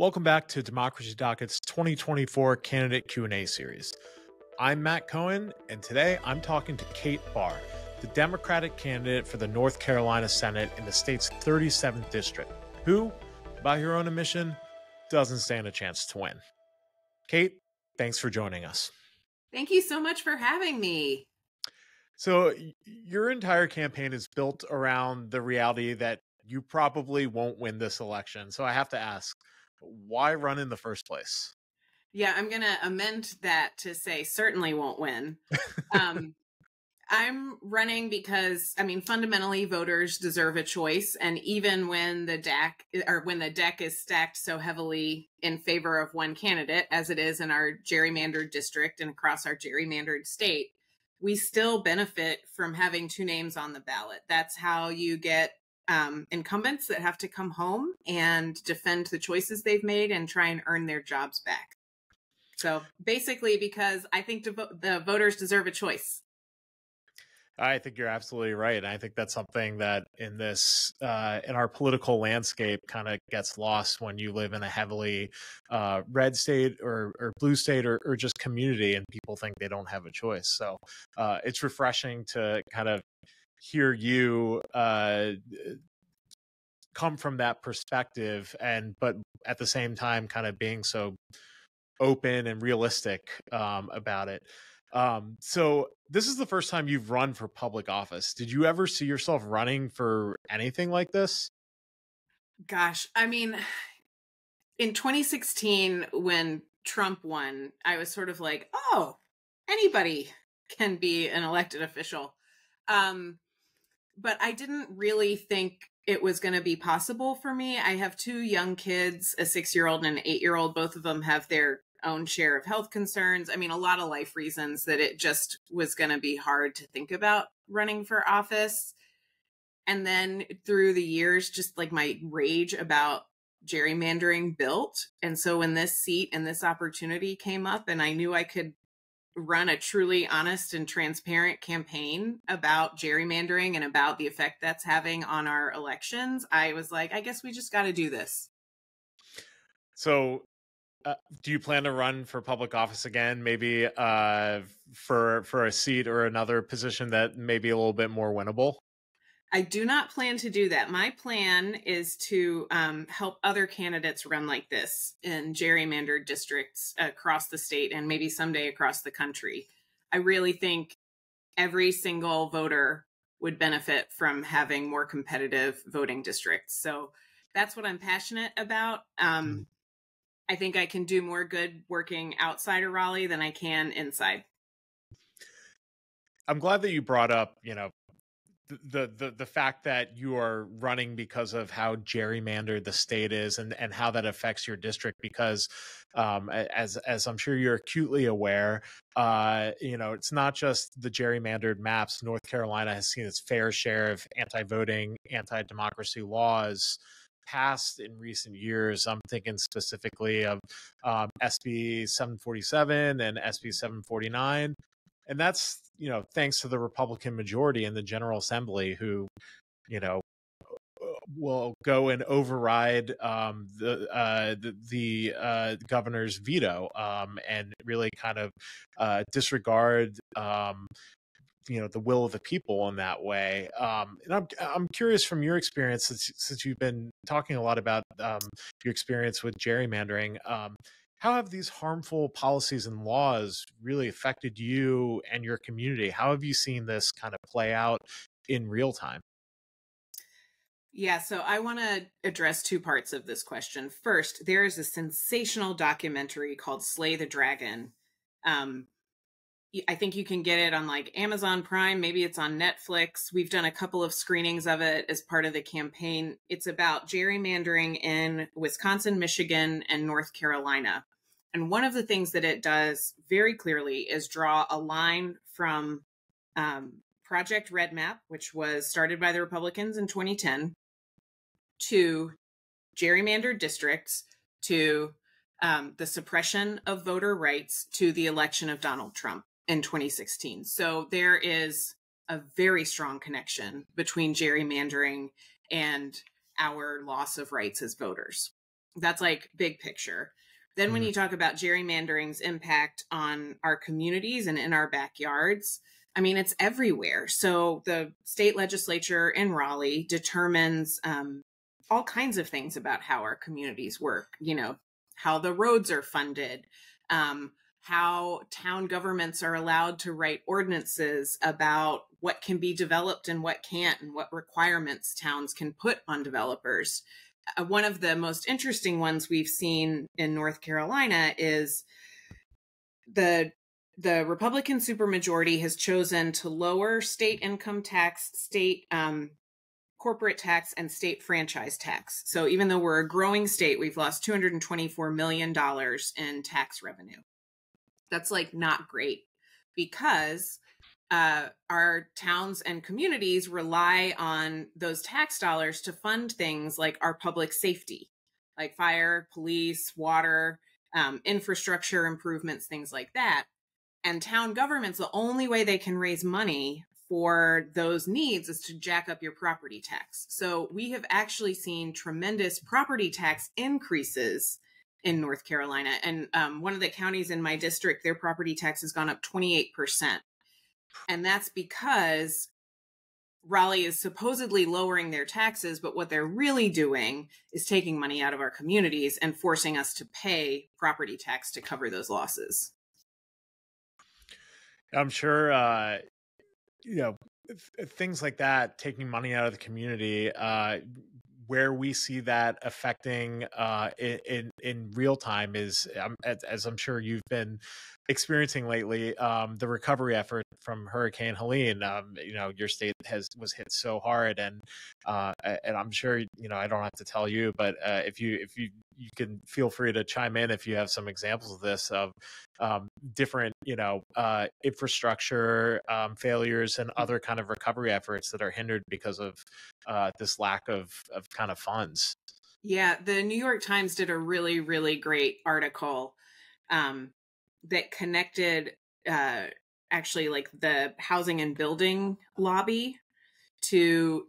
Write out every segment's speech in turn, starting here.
Welcome back to Democracy Docket's 2024 Candidate Q&A series. I'm Matt Cohen, and today I'm talking to Kate Barr, the Democratic candidate for the North Carolina Senate in the state's 37th district, who, by her own admission, doesn't stand a chance to win. Kate, thanks for joining us. Thank you so much for having me. So your entire campaign is built around the reality that you probably won't win this election. So I have to ask, why run in the first place? Yeah, I'm going to amend that to say certainly won't win. I'm running because, fundamentally voters deserve a choice. And even when the deck is stacked so heavily in favor of one candidate, as it is in our gerrymandered district and across our gerrymandered state, we still benefit from having two names on the ballot. That's how you get incumbents that have to come home and defend the choices they've made and try and earn their jobs back. So basically, because I think the voters deserve a choice. I think you're absolutely right. And I think that's something that in our political landscape kind of gets lost when you live in a heavily red state or blue state or just community and people think they don't have a choice. So it's refreshing to kind of hear you come from that perspective, but at the same time kind of being so open and realistic about it. So this is the first time you've run for public office. Did you ever see yourself running for anything like this? Gosh, in 2016, when Trump won, I was sort of like, oh, anybody can be an elected official. But I didn't really think it was going to be possible for me. I have two young kids, a 6-year-old and an 8-year-old. Both of them have their own share of health concerns. A lot of life reasons that it just was going to be hard to think about running for office. And then through the years, just like my rage about gerrymandering built. And so when this seat and this opportunity came up and I knew I could run a truly honest and transparent campaign about gerrymandering and about the effect that's having on our elections, I was like, I guess we just got to do this. So do you plan to run for public office again, maybe for a seat or another position that may be a little bit more winnable? I do not plan to do that. My plan is to help other candidates run like this in gerrymandered districts across the state and maybe someday across the country. I really think every single voter would benefit from having more competitive voting districts. So that's what I'm passionate about. I think I can do more good working outside of Raleigh than I can inside. I'm glad that you brought up, the fact that you are running because of how gerrymandered the state is and how that affects your district, because as I'm sure you're acutely aware, it's not just the gerrymandered maps. North Carolina has seen its fair share of anti-voting, anti-democracy laws passed in recent years. I'm thinking specifically of SB 747 and SB 749. And that's, thanks to the Republican majority in the General Assembly who, will go and override the governor's veto and really kind of disregard the will of the people in that way. And I'm curious from your experience, since you've been talking a lot about your experience with gerrymandering, how have these harmful policies and laws really affected you and your community? How have you seen this kind of play out in real time? Yeah, so I want to address two parts of this question. First, there is a sensational documentary called Slay the Dragon. I think you can get it on like Amazon Prime. Maybe it's on Netflix. We've done a couple of screenings of it as part of the campaign. It's about gerrymandering in Wisconsin, Michigan, and North Carolina. And one of the things that it does very clearly is draw a line from Project Red Map, which was started by the Republicans in 2010, to gerrymandered districts, to the suppression of voter rights, to the election of Donald Trump in 2016. So there is a very strong connection between gerrymandering and our loss of rights as voters. That's like big picture. Then when Mm. you talk about gerrymandering's impact on our communities and in our backyards, I mean, it's everywhere. So the state legislature in Raleigh determines all kinds of things about how our communities work, you know, how the roads are funded, how town governments are allowed to write ordinances about what can be developed and what can't, and what requirements towns can put on developers. One of the most interesting ones we've seen in North Carolina is the Republican supermajority has chosen to lower state income tax, state corporate tax, and state franchise tax. So even though we're a growing state, we've lost $224 million in tax revenue. That's like not great, because our towns and communities rely on those tax dollars to fund things like our public safety, like fire, police, water, infrastructure improvements, things like that. And town governments, the only way they can raise money for those needs is to jack up your property tax. So we have actually seen tremendous property tax increases in North Carolina. And one of the counties in my district, their property tax has gone up 28%. And that's because Raleigh is supposedly lowering their taxes, but what they're really doing is taking money out of our communities and forcing us to pay property tax to cover those losses. I'm sure, you know, things like that, taking money out of the community, where we see that affecting in real time is, as I'm sure you've been experiencing lately, the recovery effort from Hurricane Helene. You know, your state was hit so hard, and I'm sure, you know, I don't have to tell you, but if you can feel free to chime in if you have some examples of this, of different, you know, infrastructure failures and other kind of recovery efforts that are hindered because of this lack of kind of funds. Yeah, the New York Times did a really, really great article that connected actually like the housing and building lobby to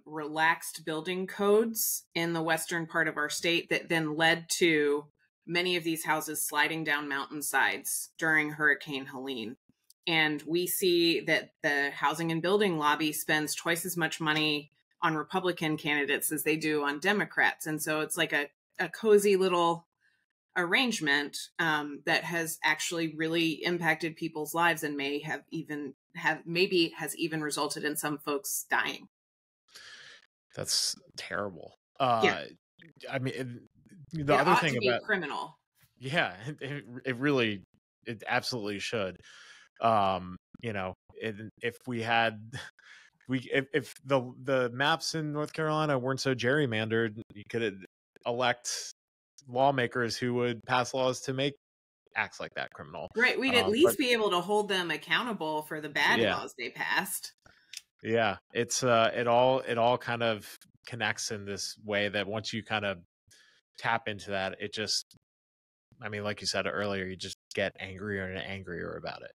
relaxed building codes in the western part of our state that then led to many of these houses sliding down mountainsides during Hurricane Helene. And we see that the housing and building lobby spends twice as much money on Republican candidates as they do on Democrats. And so it's like a cozy little arrangement that has actually really impacted people's lives and maybe has even resulted in some folks dying. That's terrible. Yeah. I mean, the It other ought thing to be about, criminal. yeah, it really, it absolutely should. You know, if we had, if the maps in North Carolina weren't so gerrymandered, you could elect lawmakers who would pass laws to make acts like that criminal. Right. We'd at But least be able to hold them accountable for the bad yeah, laws they passed. yeah, it's it all kind of connects in this way that once you kind of tap into that, it just, I mean, like you said earlier, you just get angrier and angrier about it.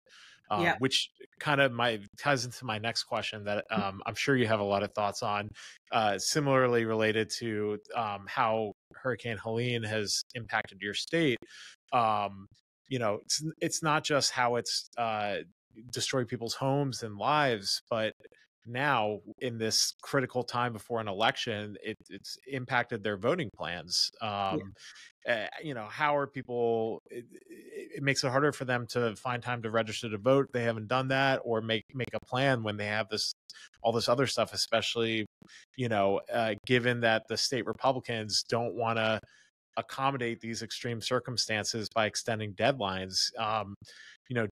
Yeah. Which kind of ties into my next question that I'm sure you have a lot of thoughts on, similarly related to how Hurricane Helene has impacted your state. You know, it's not just how it's destroyed people's homes and lives, but now in this critical time before an election, it's impacted their voting plans. Yeah. You know, how are people, it makes it harder for them to find time to register to vote. They haven't done that, or make a plan when they have all this other stuff, especially, you know, given that the state Republicans don't want to accommodate these extreme circumstances by extending deadlines. You know,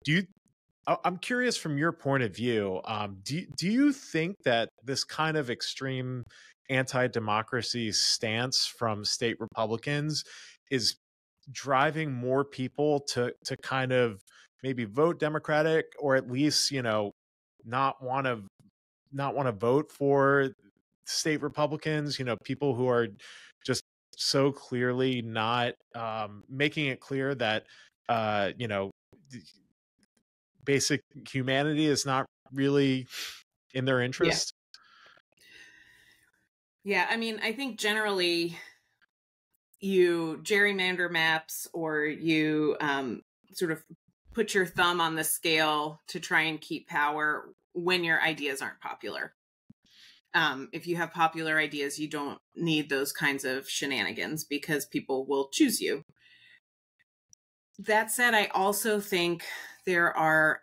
I'm curious from your point of view, do you think that this kind of extreme anti-democracy stance from state Republicans is driving more people to kind of maybe vote Democratic, or at least, you know, not want to vote for state Republicans, you know, people who are just so clearly not making it clear that you know, basic humanity is not really in their Yeah. interest? Yeah. I mean, I think generally you gerrymander maps, or you sort of put your thumb on the scale to try and keep power when your ideas aren't popular. If you have popular ideas, you don't need those kinds of shenanigans because people will choose you. That said, I also think there are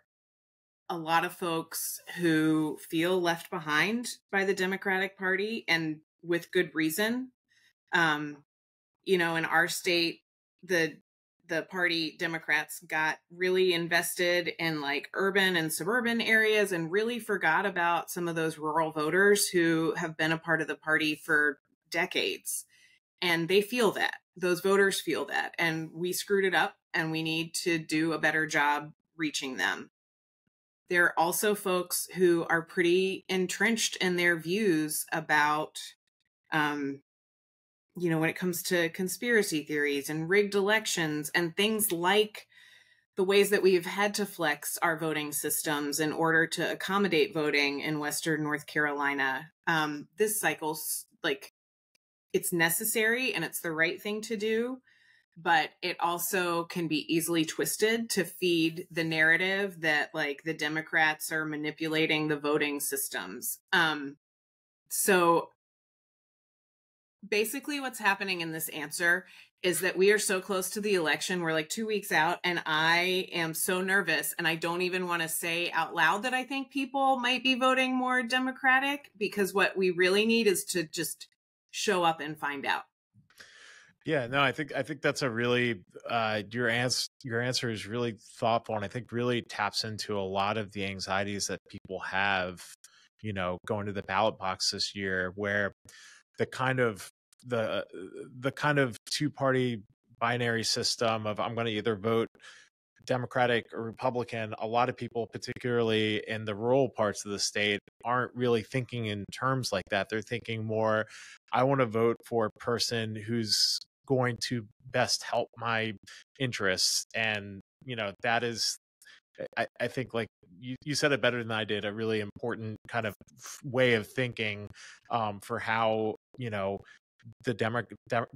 a lot of folks who feel left behind by the Democratic Party, and with good reason. In our state, the party Democrats got really invested in like urban and suburban areas and really forgot about some of those rural voters who have been a part of the party for decades. And they feel that. Those voters feel that. And we screwed it up, and we need to do a better job reaching them. There are also folks who are pretty entrenched in their views about, when it comes to conspiracy theories and rigged elections and things like the ways that we've had to flex our voting systems in order to accommodate voting in Western North Carolina. This cycle's like, it's necessary and it's the right thing to do, but it also can be easily twisted to feed the narrative that like the Democrats are manipulating the voting systems. So basically what's happening in this answer is that we are so close to the election. We're like 2 weeks out, and I am so nervous, and I don't even want to say out loud that I think people might be voting more Democratic, because what we really need is to just show up and find out. Yeah, no, I think that's a really your answer is really thoughtful, and I think really taps into a lot of the anxieties that people have, going to the ballot box this year, where the kind of two-party binary system of I'm going to either vote Democratic or Republican, a lot of people, particularly in the rural parts of the state, aren't really thinking in terms like that. They're thinking more, I want to vote for a person who's going to best help my interests. And, that is, I think, like you said it better than I did, a really important kind of way of thinking for how, the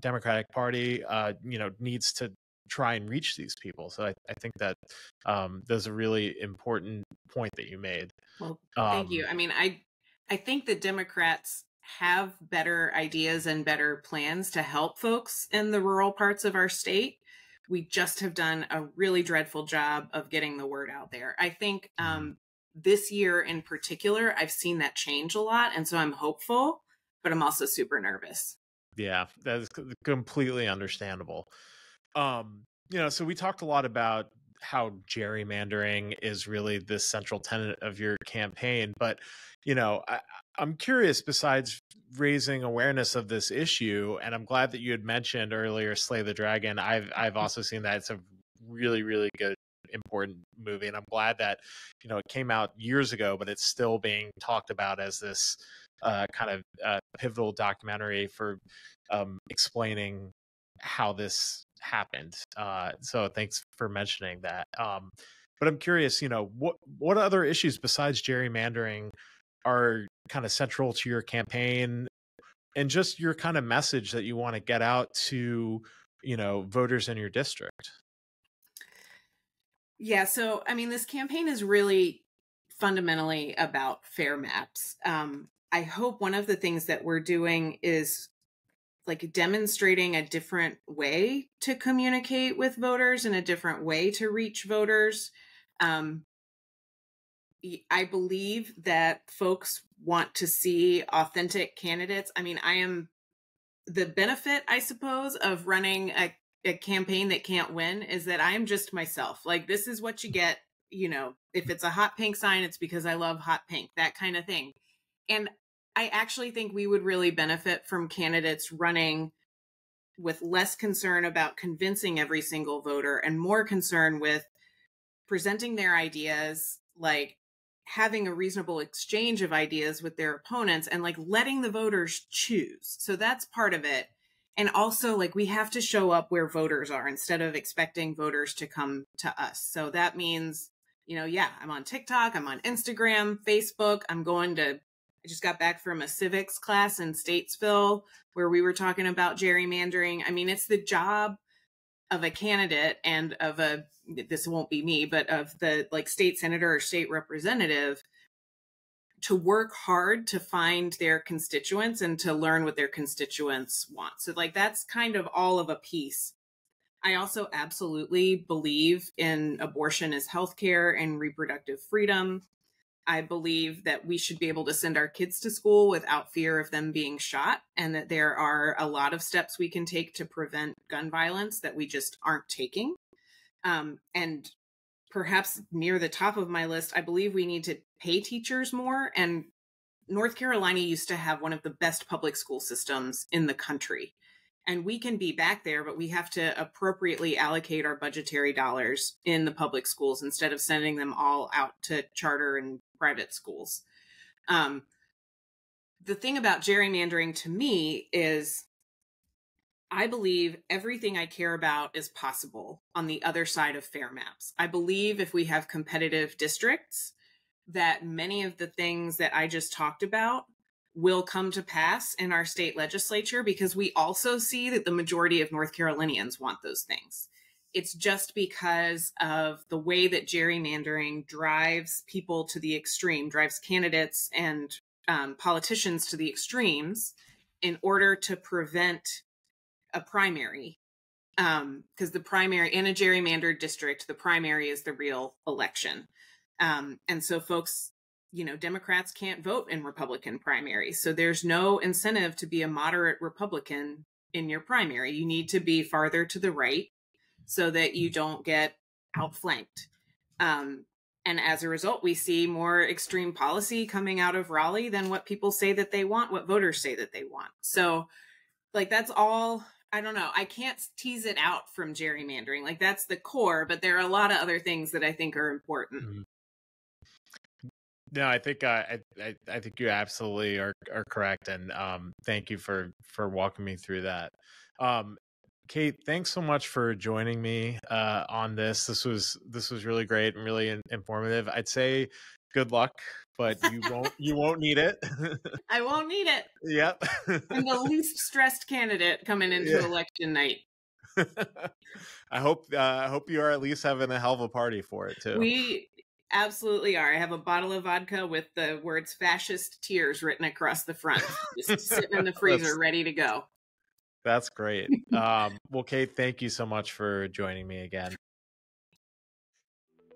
Democratic Party, needs to try and reach these people. So I think that there's a really important point that you made. Well, thank you. I mean, I think the Democrats have better ideas and better plans to help folks in the rural parts of our state. We just have done a really dreadful job of getting the word out there. I think this year in particular, I've seen that change a lot. And so I'm hopeful, but I'm also super nervous. Yeah, that is completely understandable. So we talked a lot about how gerrymandering is really the central tenet of your campaign, but I'm curious, besides raising awareness of this issue, and I'm glad that you had mentioned earlier Slay the Dragon. I've also seen that. It's a really, really good, important movie, and I'm glad that it came out years ago, but it's still being talked about as this kind of pivotal documentary for explaining how this happened. So thanks for mentioning that. But I'm curious, what other issues besides gerrymandering are kind of central to your campaign, and just your kind of message that you want to get out to, voters in your district? Yeah. So, I mean, this campaign is really fundamentally about fair maps. I hope one of the things that we're doing is like demonstrating a different way to communicate with voters and a different way to reach voters. I believe that folks want to see authentic candidates. I mean, I am the benefit, I suppose, of running a campaign that can't win is that I am just myself. Like, this is what you get. If it's a hot pink sign, it's because I love hot pink, that kind of thing. And I actually think we would really benefit from candidates running with less concern about convincing every single voter and more concern with presenting their ideas, like having a reasonable exchange of ideas with their opponents, and like letting the voters choose. So that's part of it. And also, like, we have to show up where voters are instead of expecting voters to come to us. So that means, I'm on TikTok, I'm on Instagram, Facebook, I'm going to I just got back from a civics class in Statesville where we were talking about gerrymandering. I mean, it's the job of a candidate and of this won't be me, but of the like state senator or state representative to work hard to find their constituents and to learn what their constituents want. So like, that's kind of all of a piece. I also absolutely believe in abortion as healthcare and reproductive freedom. I believe that we should be able to send our kids to school without fear of them being shot, and that there are a lot of steps we can take to prevent gun violence that we just aren't taking. And perhaps near the top of my list, I believe we need to pay teachers more. And North Carolina used to have one of the best public school systems in the country. And we can be back there, but we have to appropriately allocate our budgetary dollars in the public schools instead of sending them all out to charter and private schools. The thing about gerrymandering to me is I believe everything I care about is possible on the other side of fair maps. I believe if we have competitive districts, that many of the things that I just talked about will come to pass in our state legislature, because we also see that the majority of North Carolinians want those things. It's just because of the way that gerrymandering drives people to the extreme, drives candidates and politicians to the extremes in order to prevent a primary. Because the primary in a gerrymandered district, the primary is the real election. And so folks, Democrats can't vote in Republican primaries. So there's no incentive to be a moderate Republican in your primary. You need to be farther to the right so that you don't get outflanked. And as a result, we see more extreme policy coming out of Raleigh than what people say that they want, what voters say that they want. So like, that's all, I don't know. I can't tease it out from gerrymandering. Like, that's the core, but there are a lot of other things that I think are important. Mm-hmm. No, I think I think you absolutely are correct, and thank you for walking me through that. Kate, thanks so much for joining me on this. This was really great and really informative. I'd say good luck, but you won't need it. I won't need it. Yep. I'm the least stressed candidate coming into election night. I hope you are at least having a hell of a party for it too. We absolutely are. I have a bottle of vodka with the words "fascist tears" written across the front, just sitting in the freezer, ready to go. That's great. Well, Kate, thank you so much for joining me again.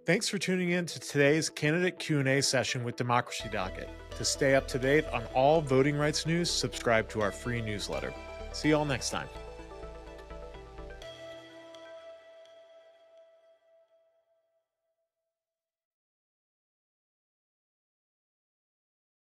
Thanks for tuning in to today's candidate Q&A session with Democracy Docket. To stay up to date on all voting rights news, subscribe to our free newsletter. See you all next time.